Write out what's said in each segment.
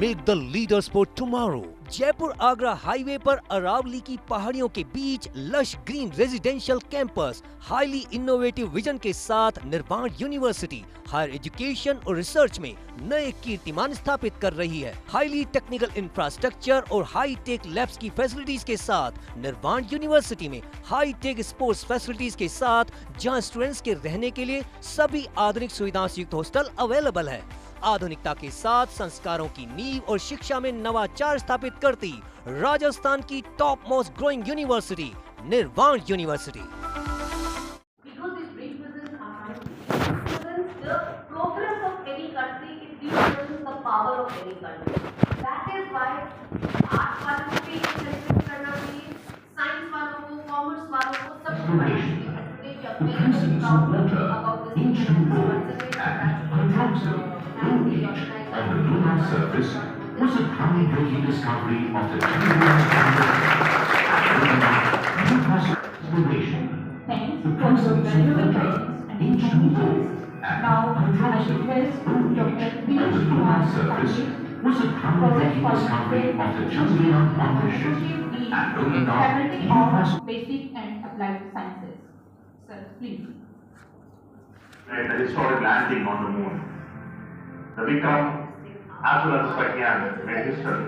Make the leaders for tomorrow. Jaipur Agra highway पर अरावली की पहाड़ियों के बीच lush green residential campus highly innovative vision के साथ निर्माण यूनिवर्सिटी हायर एजुकेशन और रिसर्च में नए कीर्तिमान स्थापित कर रही है। हाईली टेक्निकल इंफ्रास्ट्रक्चर और हाई टेक लैब्स की फैसिलिटीज के साथ निर्माण यूनिवर्सिटी में हाई टेक स्पोर्ट्स फैसिलिटीज के साथ जहां स्टूडेंट्स के रहने के लिए सभी आधुनिक सुविधाओं से युक्त हॉस्टल अवेलेबल है। आधुनिकता के साथ संस्कारों की नींव और शिक्षा में नवाचार स्थापित करती राजस्थान की टॉप मोस्ट ग्रोइंग यूनिवर्सिटी निर्वाण university. Because it represents our represents the progress of any country, it represents the power of any country. That is why art वालों को भी सेलिब्रेट करना चाहिए, साइंस वालों को, कॉमर्स वालों को सबको करना चाहिए। Today we are very proud about this on the lunar surface was a groundbreaking discovery of the exploration. Thanks for your valuable guidance and information. Now, I request Dr. B. On the lunar surface was a groundbreaking discovery of the Chandrayaan-1 mission and opened up Faculty of Basic and Applied Sciences. Sir, please. The historic landing on the moon. The Vikram as well as Pragyan made history.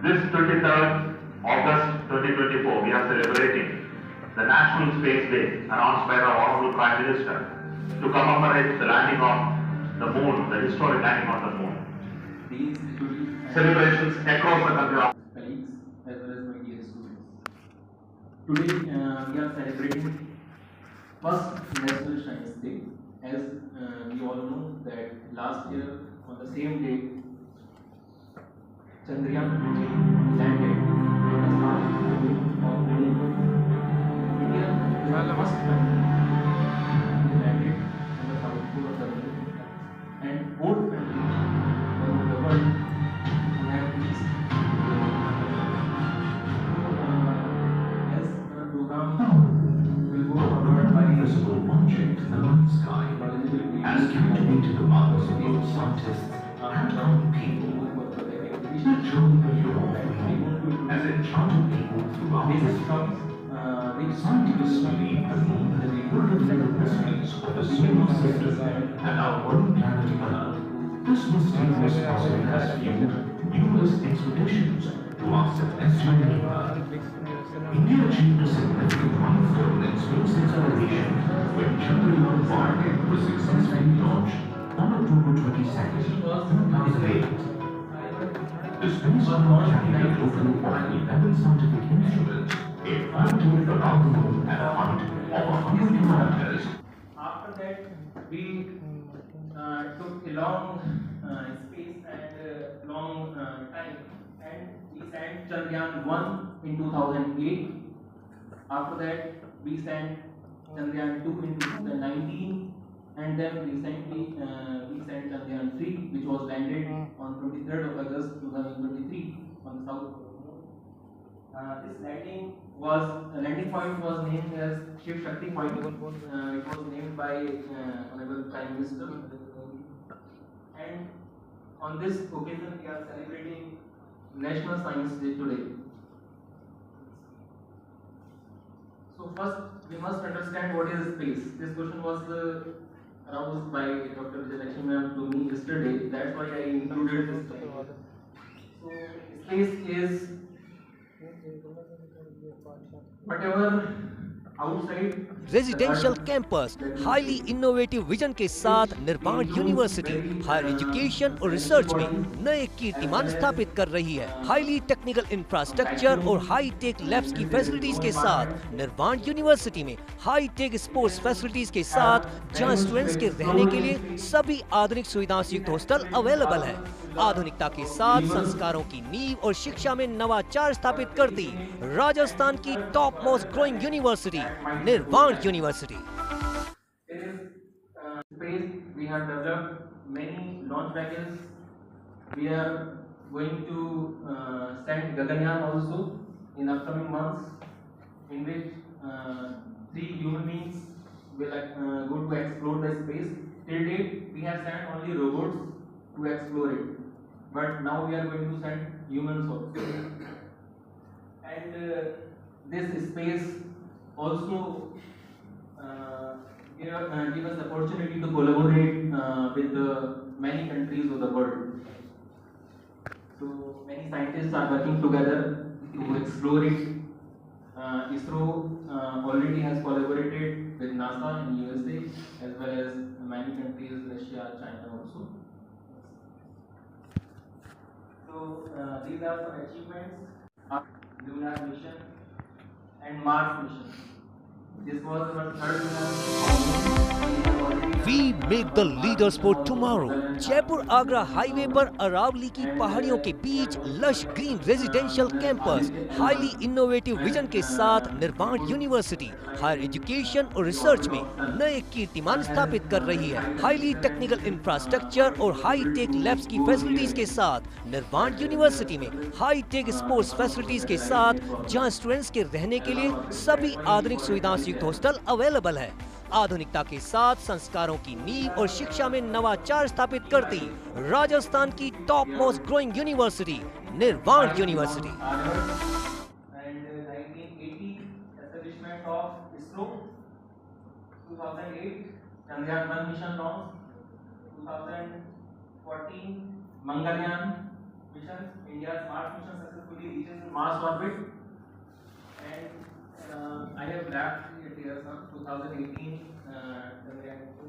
This 23rd August 2024, we are celebrating the National Space Day announced by our Honorable Prime Minister to commemorate the landing on the moon, the historic landing on the moon. These Celebrations across the country. colleagues as well as my dear students. Today we are celebrating first National Science Day. As we all know that last year on the same day Chandrayaan landed on the south pole of the moon. India was the first country landed on the south pole of the moon, and fourth country in the world who have reached as the program will go forward by invisible object in the night sky has captivated the minds of both scientists and young people. The journey of your dream has enchanted people throughout history. Scientists believe the moon will reveal the mysteries of the solar system and our own planet Earth. This mysterious puzzle has fueled numerous expeditions to our celestial neighbor. India achieved a significant milestone in space exploration when Chandrayaan-1 was successfully launched on October 22nd, 2008. The space launch carried a total of 11 scientific instruments, a orbit around the moon at a height of 100 kilometers. After that, we took a long space and long time, and we sent Chandrayaan-1 in 2008. After that, we sent Chandrayaan-2 in 2019, and then recently we sent Chandrayaan-3, which was landed on 23rd of August 2023 on the south pole of the moon. This landing point was named as Shiv Shakti Point. It was named by Honorable Prime Minister. And on this occasion, we are celebrating National Science Day today. So first, we must understand what is space. This question was aroused by Dr. Vijayalakshmi ma'am to me yesterday. That's why I included this slide. So space is whatever outside residential campus highly innovative vision के साथ Nirmaan university higher education और research में नए कीर्तिमान स्थापित कर रही है। हाईली टेक्निकल इंफ्रास्ट्रक्चर और हाई टेक लैब्स की फैसिलिटीज के साथ निर्माण यूनिवर्सिटी में हाई टेक स्पोर्ट्स फैसिलिटीज के साथ जहां स्टूडेंट्स के रहने के लिए सभी आधुनिक सुविधाओं से युक्त हॉस्टल अवेलेबल है। आधुनिकता के साथ संस्कारों की नींव और शिक्षा में नवाचार स्थापित करती राजस्थान की टॉप मोस्ट ग्रोइंग यूनिवर्सिटी निर्वाण university. Space, we have developed many launch vehicles. We are going to send Gaganyaan also in upcoming months, in which 3 human beings will go to explore the space. Till date, we have sent only robots to explore it. But now we are going to send humans also. And this space also give us the opportunity to collaborate with many countries of the world. So many scientists are working together to explore it. ISRO already has collaborated with NASA in USA as well as many countries, Russia, China also. So these are some achievements of lunar mission and Mars mission. This was our third lunar. We make the leaders for tomorrow. Jaipur Agra highway पर अरावली की पहाड़ियों के बीच lush green residential campus highly innovative vision के साथ Nirmaan university higher education और research में नए कीर्तिमान स्थापित कर रही है। हाईली टेक्निकल इंफ्रास्ट्रक्चर और हाई टेक लैब्स की फैसिलिटीज के साथ निर्माण यूनिवर्सिटी में हाई टेक स्पोर्ट्स फैसिलिटीज के साथ जहां स्टूडेंट्स के रहने के लिए सभी आधुनिक सुविधाओं से युक्त हॉस्टल अवेलेबल है। आधुनिकता के साथ संस्कारों की नींव और शिक्षा में नवाचार स्थापित करती राजस्थान की टॉप मोस्ट ग्रोइंग यूनिवर्सिटी निर्वाण university. And 1980 establishment of ISRO, 2008 Chandrayaan-1 mission launch, 2014 Mangalyaan mission, India's Mars mission successfully reaches Mars orbit, and I have left it here from 2018 Chandrayaan-2,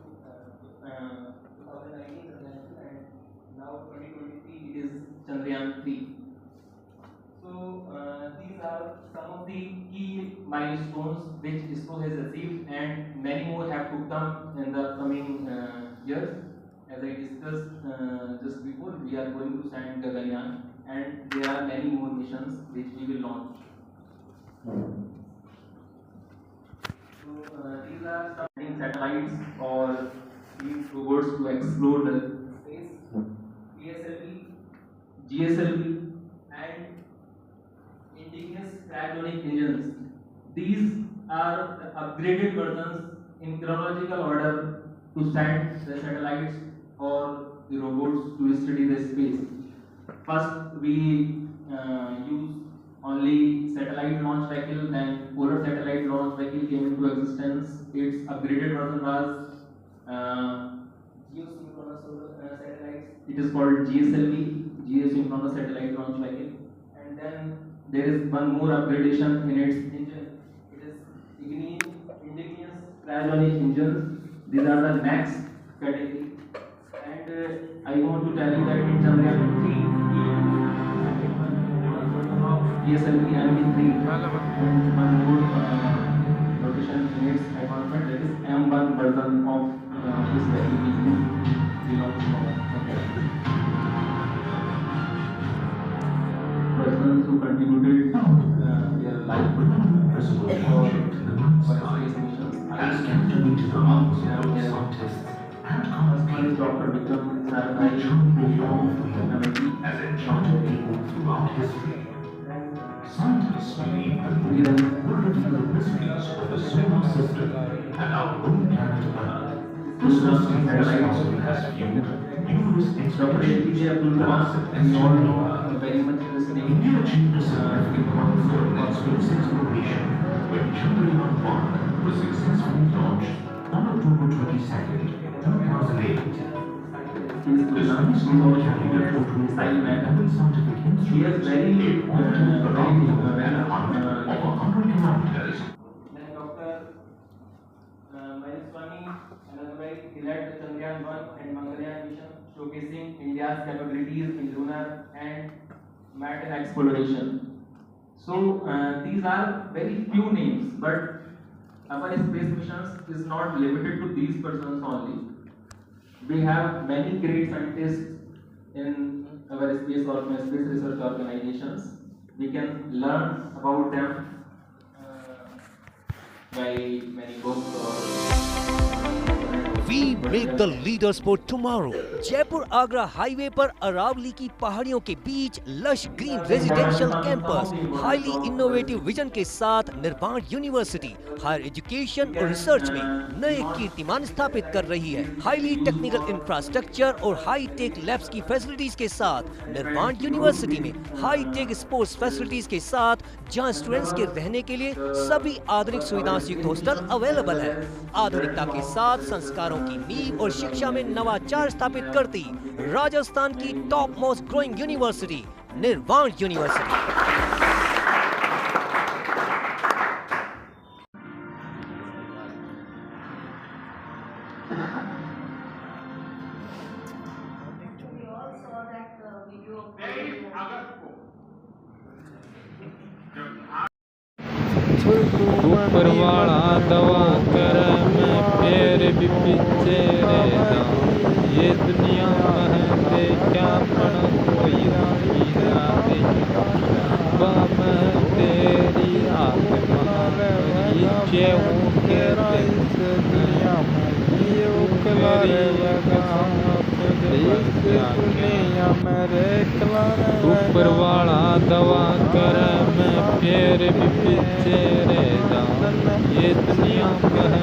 2019 Chandrayaan-2, and now 2023 it is Chandrayaan-3. So these are some of the key milestones which ISRO has achieved, and many more have to come in the coming years. As I discussed just before, we are going to send Gaganyaan, and there are many more missions which we will launch. So these are some satellites or these robots to explore the space. PSLV, GSLV, and indigenous cryogenic engines. These are the upgraded versions in chronological order to send the satellites or the robots to study the space. First, we use only satellite launch vehicle, then polar satellite launch vehicle came into existence. Its upgraded version was geosynchronous satellites. It is called GSLV, geosynchronous satellite launch vehicle, and then there is one more upgradation in its engine. It is indigenous cryogenic engines. These are the next category. And I want to tell you that in Chandrayaan-3, PSLV MV3, one more rotation in its advancement, that is M1 version of this vehicle belongs to persons who contributed their life for space missions. Has captivated the minds of scientists and common people Dr. Vikram that Sarabhai, truly long for him has enchanted people throughout history. Scientists believe that we will reveal the mysteries of the solar system and our own planet Earth. This mystery has viewed numerous Dr. APJ Abdul Kalam, we all know very much his name. India achieved a significant milestone in space exploration when Chandrayaan-1 was successfully launched on October 22nd, 2008. The space rover carried a total of 11 scientific instruments in orbital around the Earth at a height of 100 kilometers. Then Dr. Maheshwari Anandabhai, he led the Chandrayaan-1 and Mangalyaan mission, showcasing India's capabilities in lunar and Martian exploration. So these are very few names, but our space missions is not limited to these persons only. We have many great scientists in our space research organizations. We can learn about them by many books or We make the leaders for tomorrow. Jaipur Agra highway पर अरावली की पहाड़ियों के बीच lush green residential campus highly innovative vision के साथ Nirmaan university higher education और research में नए कीर्तिमान स्थापित कर रही है। हाईली टेक्निकल इंफ्रास्ट्रक्चर और हाई टेक लैब्स की फैसिलिटीज के साथ निर्माण यूनिवर्सिटी में हाई टेक स्पोर्ट्स फैसिलिटीज के साथ जहां स्टूडेंट्स के रहने के लिए सभी आधुनिक सुविधाओं से युक्त हॉस्टल अवेलेबल है। आधुनिकता के साथ संस्कारों की नींव और शिक्षा में नवाचार स्थापित करती राजस्थान की टॉप मोस्ट ग्रोइंग यूनिवर्सिटी निर्वाण university. We all saw that video of ऊपर वाला दवा कर मैं पैर भी पीछे रहता ये दुनिया कहते क्या पड़ कोई बाम तेरी आत्मा नीचे दुनिया ऊपर वाला दवा कर मैं पैर भी पीछे रहता ये दुनिया